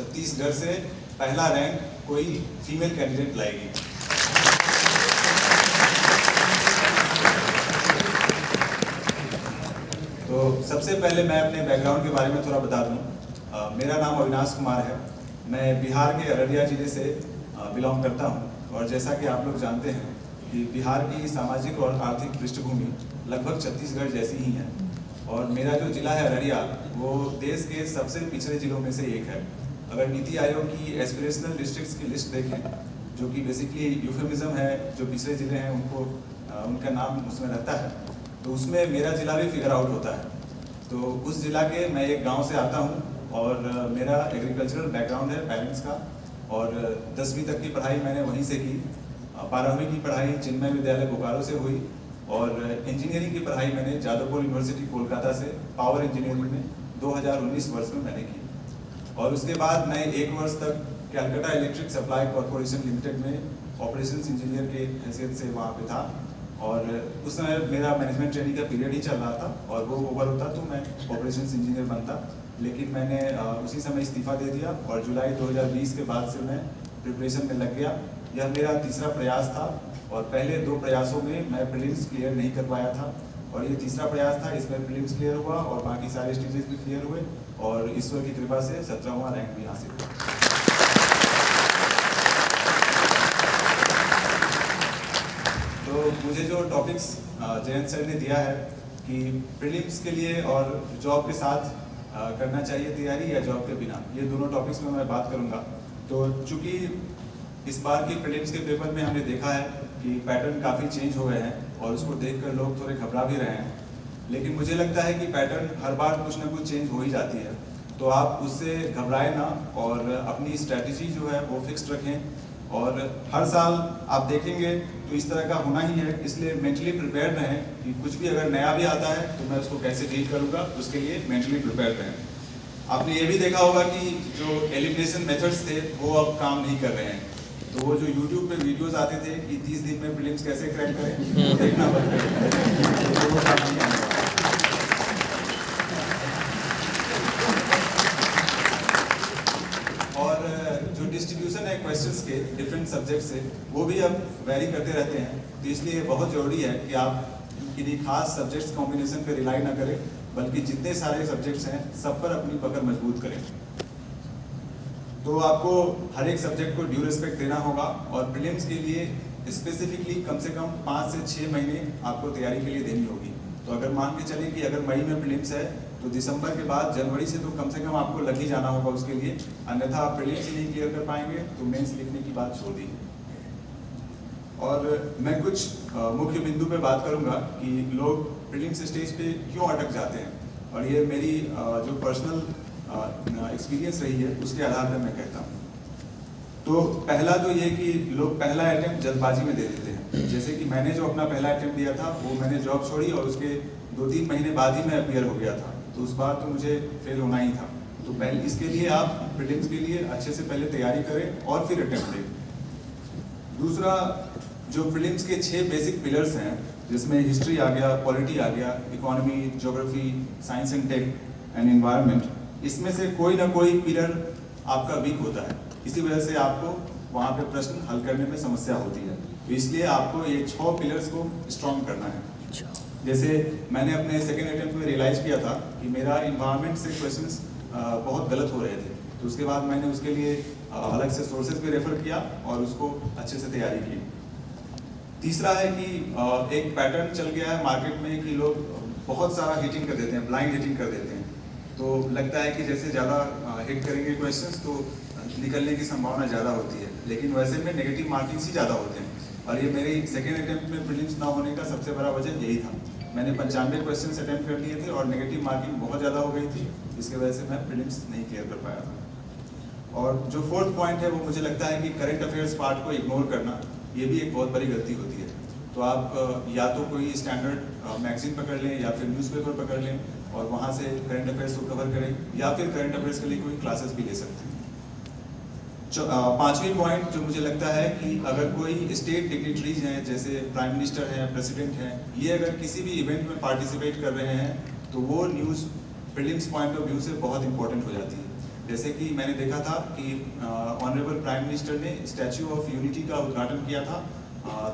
छत्तीसगढ़ से पहला रैंक कोई फीमेल कैंडिडेट लाएगी। तो सबसे पहले मैं अपने बैकग्राउंड के बारे में थोड़ा बता दूं। मेरा नाम अविनाश कुमार है। मैं बिहार के अररिया जिले से बिलोंग करता हूं और जैसा कि आप लोग जानते हैं कि बिहार की सामाजिक और आर्थिक पृष्ठभूमि लगभग छत्तीसगढ़ जैसी ही है और मेरा जो जिला है अररिया वो देश के सबसे पिछड़े जिलों में से एक है। अगर नीति आयोग की एस्पिरेशनल डिस्ट्रिक्ट्स की लिस्ट देखें, जो कि बेसिकली यूफेमिज्म है, जो पिछड़े जिले हैं उनको उनका नाम उसमें रहता है, तो उसमें मेरा जिला भी फिगर आउट होता है। तो उस जिला के मैं एक गांव से आता हूं और मेरा एग्रीकल्चरल बैकग्राउंड है पेरेंट्स का और 10वीं तक की पढ़ाई मैंने वहीं से की। 12वीं की पढ़ाई चिन्मय विद्यालय बोकारो से हुई और इंजीनियरिंग की पढ़ाई मैंने जादवपुर यूनिवर्सिटी कोलकाता से पावर इंजीनियरिंग में 2019 वर्ष में मैंने की। और उसके बाद मैं 1 वर्ष तक Calcutta electric supply corporation limited में ऑपरेशंस इंजीनियर के हैसियत से वहाँ पे था और उस समय मेरा मैनेजमेंट ट्रेनिंग का पीरियड ही चल रहा था और वो ओवर होता तो मैं ऑपरेशंस इंजीनियर बनता, लेकिन मैंने उसी समय इस्तीफा दे दिया और जुलाई 2020 के बाद से मैं प्रिपरेशन में लग गया। यह मेरा तीसरा प्रयास था और पहले 2 प्रयासों में मैं प्रीलिम्स क्लियर नहीं कर पाया था और ये तीसरा प्रयास था, इसमें प्रीलिम्स क्लियर हुआ और बाकी सारे स्टेजेस भी क्लियर हुए और ईश्वर की कृपा से 17वां रैंक भी हासिल हुआ। तो मुझे जो टॉपिक्स जयंत सर ने दिया है कि प्रीलिम्स के लिए और जॉब के साथ करना चाहिए तैयारी या जॉब के बिना, ये दोनों टॉपिक्स में मैं बात करूंगा। तो चूंकि इस बार की प्रीलिम्स के पेपर में हमने देखा है कि पैटर्न काफ़ी चेंज हो गए हैं और उसको देखकर लोग थोड़े घबरा भी रहे हैं, लेकिन मुझे लगता है कि पैटर्न हर बार कुछ ना कुछ चेंज हो ही जाती है, तो आप उससे घबराए ना और अपनी स्ट्रैटेजी जो है वो फिक्स्ड रखें। और हर साल आप देखेंगे तो इस तरह का होना ही है, इसलिए मेंटली प्रिपेयर्ड रहें कि कुछ भी अगर नया भी आता है तो मैं उसको कैसे डील करूँगा, उसके लिए मेंटली प्रिपेयर्ड रहें। आपने ये भी देखा होगा कि जो एलिमिनेशन मेथड्स थे वो अब काम नहीं कर रहे हैं, तो वो जो YouTube पे वीडियोस आते थे कि 30 दिन में प्रीलिम्स कैसे क्रैक करें, वो देखना बंद करें, तो वो काम नहीं आने वाला। और जो डिस्ट्रीब्यूशन है क्वेश्चंस के डिफरेंट सब्जेक्ट से, वो भी अब वैरी करते रहते हैं, तो इसलिए बहुत ज़रूरी है कि आप किसी खास सब्जेक्ट्स कॉम्बिनेशन पर रिलाई ना करें, बल्कि जितने सारे सब्जेक्ट्स हैं सब पर अपनी पकड़ मजबूत करें। तो आपको हर एक सब्जेक्ट को ड्यू रिस्पेक्ट देना होगा और प्रीलिम्स के लिए स्पेसिफिकली कम से कम 5 से 6 महीने आपको तैयारी के लिए देनी होगी। तो अगर मान के चलें कि अगर मई में प्रीलिम्स है तो दिसंबर के बाद जनवरी से तो कम से कम आपको लग ही जाना होगा उसके लिए, अन्यथा आप प्रीलिम्स ही नहीं क्लियर कर पाएंगे तो मेंस लिखने की बात छोड़ दीजिए। और मैं कुछ मुख्य बिंदु पे बात करूंगा कि लोग प्रीलिम्स स्टेज पे क्यों अटक जाते हैं, और ये मेरी जो पर्सनल एक्सपीरियंस रही है उसके आधार पर मैं कहता हूँ। तो पहला तो ये कि लोग पहला अटेम्प्ट जल्दबाजी में दे देते हैं, जैसे कि मैंने जो अपना पहला अटेम्प्ट दिया था वो मैंने जॉब छोड़ी और उसके 2-3 महीने बाद ही मैं अपीयर हो गया था, तो उस बार तो मुझे फेल होना ही था। तो पहले इसके लिए आप प्रीलिम्स के लिए अच्छे से पहले तैयारी करें और फिर अटेम्प्ट दें। दूसरा, जो प्रीलिम्स के 6 बेसिक पिलर्स हैं जिसमें हिस्ट्री आ गया, पॉलिटी आ गया, economy, geography, science and tech and environment, इसमें से कोई ना कोई पिलर आपका वीक होता है, इसी वजह से आपको वहाँ पे प्रश्न हल करने में समस्या होती है। तो इसलिए आपको ये 6 पिलर्स को स्ट्रॉन्ग करना है। जैसे मैंने अपने सेकेंड अटेम्प्ट में रियलाइज किया था कि मेरा इन्वायरमेंट से क्वेश्चंस बहुत गलत हो रहे थे, तो उसके बाद मैंने उसके लिए अलग से सोर्सेज भी रेफर किया और उसको अच्छे से तैयारी की। तीसरा है कि एक पैटर्न चल गया है मार्केट में कि लोग बहुत सारा हिटिंग कर देते हैं, ब्लाइंड हिटिंग कर देते हैं, तो लगता है कि जैसे ज़्यादा हिट करेंगे क्वेश्चंस तो निकलने की संभावना ज़्यादा होती है, लेकिन वैसे में नेगेटिव मार्किंग्स ही ज़्यादा होते हैं। और ये मेरी सेकेंड अटेम्प्ट में प्रीलिम्स ना होने का सबसे बड़ा वजह यही था। मैंने 95 क्वेश्चंस अटेम्प्ट कर लिए थे और नेगेटिव मार्किंग बहुत ज़्यादा हो गई थी, इसके वजह से मैं प्रीलिम्स नहीं क्लियर कर पाया था। और जो 4th पॉइंट है वो मुझे लगता है कि करंट अफेयर्स पार्ट को इग्नोर करना, ये भी एक बहुत बड़ी गलती होती है। तो आप या तो कोई स्टैंडर्ड मैगजीन पकड़ लें या फिर न्यूज़पेपर पकड़ लें और वहाँ से करंट अफेयर्स को कवर करें, या फिर करंट अफेयर्स के लिए कोई क्लासेस भी ले सकते हैं। 5वीं पॉइंट जो मुझे लगता है कि अगर कोई स्टेट डिग्निटरीज हैं, जैसे प्राइम मिनिस्टर हैं, प्रेसिडेंट हैं, ये अगर किसी भी इवेंट में पार्टिसिपेट कर रहे हैं तो वो news prelims point of view से बहुत इंपॉर्टेंट हो जाती है। जैसे कि मैंने देखा था कि ऑनरेबल प्राइम मिनिस्टर ने स्टैच्यू ऑफ यूनिटी का उद्घाटन किया था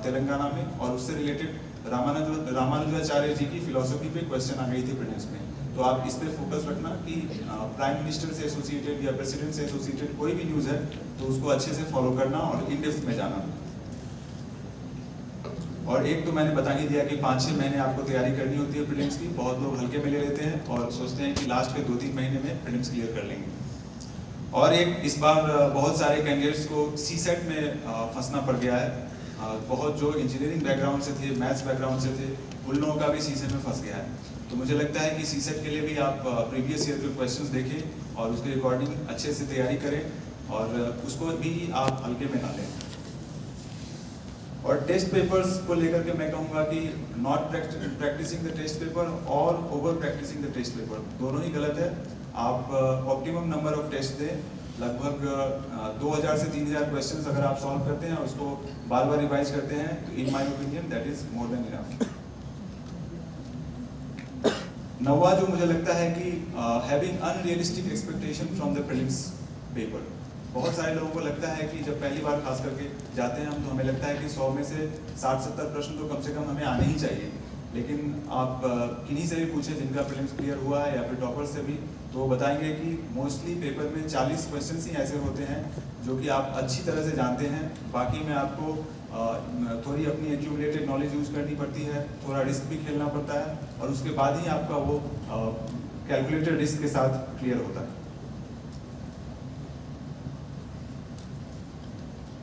तेलंगाना में, और उससे रिलेटेड रामानुजाचार्य जी की फिलॉसफी पे क्वेश्चन आ गई थी प्रीलिम्स में। तो आप इस पे फोकस रखना कि प्राइम मिनिस्टर से एसोसिएटेड या प्रेसिडेंट से एसोसिएटेड कोई भी न्यूज़ है तो उसको अच्छे से फॉलो करना और इन डेप्थ में जाना। और एक तो मैंने बता ही दिया कि 5-6 महीने आपको तैयारी करनी होती है प्रीलिम्स की। बहुत लोग हल्के में ले लेते हैं और सोचते हैं कि लास्ट के 2-3 महीने में प्रीलिम्स क्लियर कर लेंगे। और एक इस बार बहुत सारे कैंडिडेट्स को सीसेट में फंसना पड़ गया है। बहुत जो इंजीनियरिंग बैकग्राउंड से थे, मैथ्स बैकग्राउंड से थे, उन लोगों का भी सीसेट में फंस गया है। तो मुझे लगता है कि सीसेट के लिए भी आप प्रीवियस ईयर के क्वेश्चंस देखें और उसके अकॉर्डिंग अच्छे से तैयारी करें और उसको भी आप हल्के में ना लें। और टेस्ट पेपर्स को लेकर के मैं कहूँगा कि not practicing the test paper और over practicing the test paper, दोनों ही गलत है। आप ऑप्टिमम नंबर ऑफ टेस्ट दें, लगभग 2000 से 3000 क्वेश्चंस अगर आप सॉल्व करते हैं और उसको बार बार रिवाइज करते हैं तो in my opinion that is more than enough. नवा जो मुझे लगता है कि having unrealistic expectation from the prelims paper. बहुत सारे लोगों को लगता है कि जब पहली बार खास करके जाते हैं हम तो हमें लगता है कि 100 में से 60-70 प्रश्न तो कम से कम हमें आने ही चाहिए। लेकिन आप किन्हीं से भी पूछें जिनका प्रीलिम्स क्लियर हुआ है या फिर टॉपर से भी, तो वो बताएंगे कि मोस्टली पेपर में 40 क्वेश्चन ही ऐसे होते हैं जो कि आप अच्छी तरह से जानते हैं। बाकी में आपको थोड़ी अपनी एक्यूमुलेटेड नॉलेज यूज करनी पड़ती है, थोड़ा रिस्क भी खेलना पड़ता है और उसके बाद ही आपका वो कैलकुलेटेड रिस्क के साथ क्लियर होता है।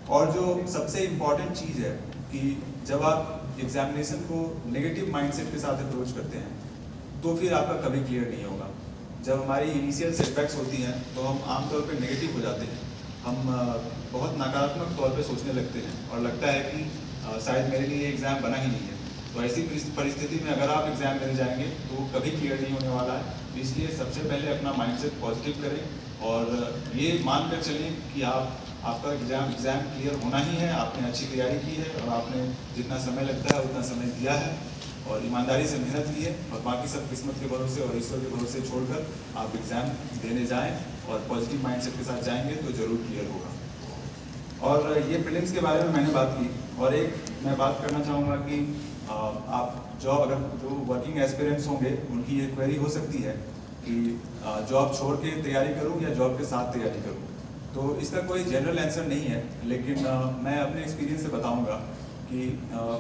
और जो सबसे इम्पॉर्टेंट चीज़ है कि जब आप एग्जामिनेशन को नेगेटिव माइंडसेट के साथ अप्रोच करते हैं तो फिर आपका कभी क्लियर नहीं होगा। जब हमारी इनिशियल सेटबैक्स होती हैं तो हम आमतौर पर नेगेटिव हो जाते हैं, हम बहुत नकारात्मक तौर पे सोचने लगते हैं और लगता है कि शायद मेरे लिए एग्ज़ाम बना ही नहीं है। तो ऐसी परिस्थिति में अगर आप एग्ज़ाम देने जाएंगे तो वो कभी क्लियर नहीं होने वाला है। इसलिए सबसे पहले अपना माइंडसेट पॉजिटिव करें और ये मान कर चलें कि आपका एग्ज़ाम क्लियर होना ही है। आपने अच्छी तैयारी की है और आपने जितना समय लगता है उतना समय दिया है और ईमानदारी से मेहनत की है, और बाकी सब किस्मत के भरोसे और ईश्वर के भरोसे छोड़कर आप एग्ज़ाम देने जाएं और पॉजिटिव माइंडसेट के साथ जाएंगे तो ज़रूर क्लियर होगा। और ये प्रीलिम्स के बारे में मैंने बात की, और एक मैं बात करना चाहूँगा कि आप अगर जो वर्किंग एस्पिरेंट्स होंगे उनकी ये क्वेरी हो सकती है कि जॉब छोड़ के तैयारी करूँ या जॉब के साथ तैयारी करूँ। तो इसका कोई जनरल आंसर नहीं है, लेकिन मैं अपने एक्सपीरियंस से बताऊँगा कि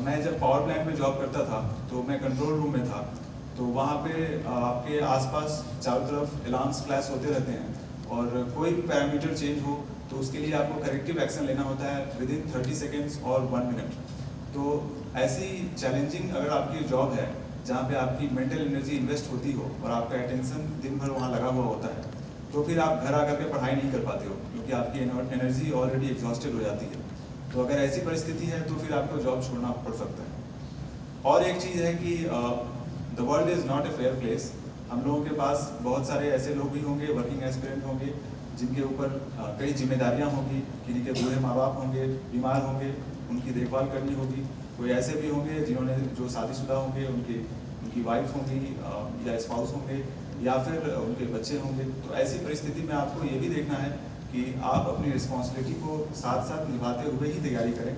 मैं जब पावर प्लांट में जॉब करता था तो मैं कंट्रोल रूम में था। तो वहाँ पे आपके आसपास चारों तरफ अलार्म्स फ्लैश होते रहते हैं और कोई भी पैरामीटर चेंज हो तो उसके लिए आपको करेक्टिव एक्शन लेना होता है विद इन 30 सेकेंड्स और 1 मिनट। तो ऐसी चैलेंजिंग अगर आपकी जॉब है जहाँ पे आपकी मेंटल एनर्जी इन्वेस्ट होती हो और आपका अटेंशन दिन भर वहाँ लगा हुआ होता है, तो फिर आप घर आकर के पढ़ाई नहीं कर पाते हो क्योंकि आपकी एनर्जी ऑलरेडी एग्जॉस्टेड हो जाती है। तो अगर ऐसी परिस्थिति है तो फिर आपको जॉब छोड़ना पड़ सकता है। और एक चीज़ है कि the world is not a fair place. हम लोगों के पास बहुत सारे ऐसे लोग भी होंगे, वर्किंग एस्पिरेंट होंगे, जिनके ऊपर कई जिम्मेदारियां होंगी, किन्हीं के बूढ़े माँ बाप होंगे, बीमार होंगे, उनकी देखभाल करनी होगी। कोई ऐसे भी होंगे जो शादीशुदा होंगे, उनकी वाइफ होंगी या स्पाउस होंगे या फिर उनके बच्चे होंगे। तो ऐसी परिस्थिति में आपको ये भी देखना है कि आप अपनी रिस्पॉन्सिबिलिटी को साथ साथ निभाते हुए ही तैयारी करें।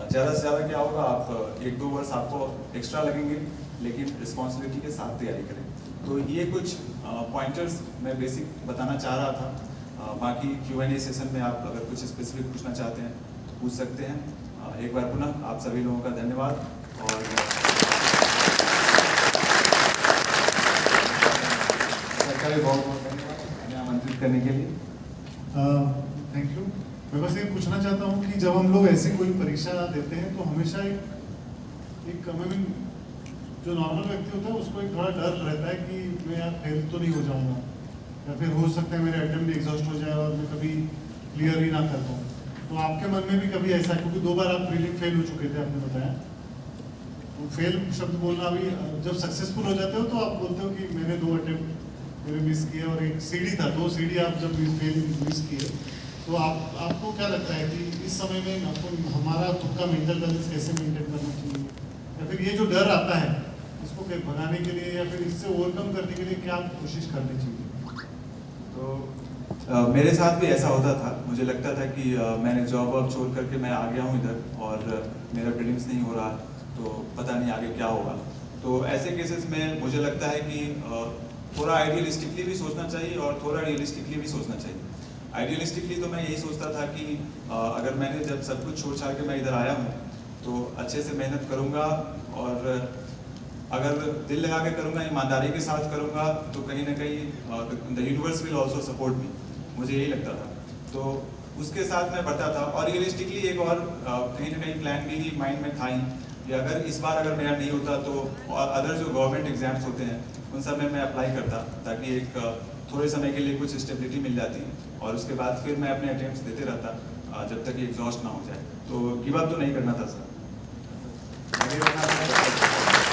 ज़्यादा से ज़्यादा क्या होगा, आप 1-2 वर्ष आपको एक्स्ट्रा लगेंगे, लेकिन रिस्पॉन्सिबिलिटी के साथ तैयारी करें। तो ये कुछ पॉइंटर्स मैं बेसिक बताना चाह रहा था। बाकी Q&A सेशन में आप अगर कुछ स्पेसिफिक पूछना चाहते हैं तो पूछ सकते हैं। एक बार पुनः आप सभी लोगों का धन्यवाद और सरकार भी बहुत बहुत धन्यवाद हमें आमंत्रित करने के लिए। Thank you. मैं बस ये पूछना चाहता हूँ कि जब हम लोग ऐसी कोई परीक्षा देते हैं तो हमेशा एक जो नॉर्मल व्यक्ति होता है उसको एक थोड़ा डर रहता है कि मैं यार फेल तो नहीं हो जाऊँगा, या फिर हो सकता है मेरे अटेम्प्ट एग्जॉस्ट हो जाए और मैं कभी क्लियर ही ना कर पाऊँ। तो आपके मन में भी कभी ऐसा, क्योंकि 2 बार आप प्रीलिम फेल हो चुके थे आपने बताया, तो फेल शब्द बोलना भी जब सक्सेसफुल हो जाते हो तो आप बोलते हो कि मैंने 2 अटेम्प्ट मेरे मिस किए और एक सीढ़ी था, 2 सीढ़ी आप जब फेल मिस किए तो आपको क्या लगता है कि इस समय में आपको हमारा खुद का मेंटल बैलेंस कैसे मेंटेन करना चाहिए, या फिर ये जो डर आता है इसको भगाने के लिए या फिर इससे ओवरकम करने के लिए क्या कोशिश करनी चाहिए? तो मेरे साथ भी ऐसा होता था। मुझे लगता था कि मैंने जॉब वॉब छोड़ करके मैं आ गया हूँ इधर और मेरा ड्रीम्स नहीं हो रहा, तो पता नहीं आगे क्या होगा। तो ऐसे केसेस में मुझे लगता है कि थोड़ा आइडियलिस्टिकली भी सोचना चाहिए और थोड़ा रियलिस्टिकली भी सोचना चाहिए। आइडियलिस्टिकली तो मैं यही सोचता था कि अगर मैंने जब सब कुछ छोड़ छाड़ के मैं इधर आया हूँ तो अच्छे से मेहनत करूँगा और अगर दिल लगा के करूँगा, ईमानदारी के साथ करूँगा तो कहीं ना कहीं the universe will also support me. मुझे यही लगता था, तो उसके साथ मैं बढ़ता था। और रियलिस्टिकली एक और कहीं ना कहीं प्लान भी माइंड में था ही कि अगर इस बार अगर मेरा नहीं होता तो अदर जो गवर्नमेंट एग्जाम्स होते हैं उन सब में मैं अप्लाई करता, ताकि एक थोड़े समय के लिए कुछ स्टेबिलिटी मिल जाती और उसके बाद फिर मैं अपने अटेम्प्ट्स देते रहता जब तक ये एग्जॉस्ट ना हो जाए। तो गिव अप तो नहीं करना था सर।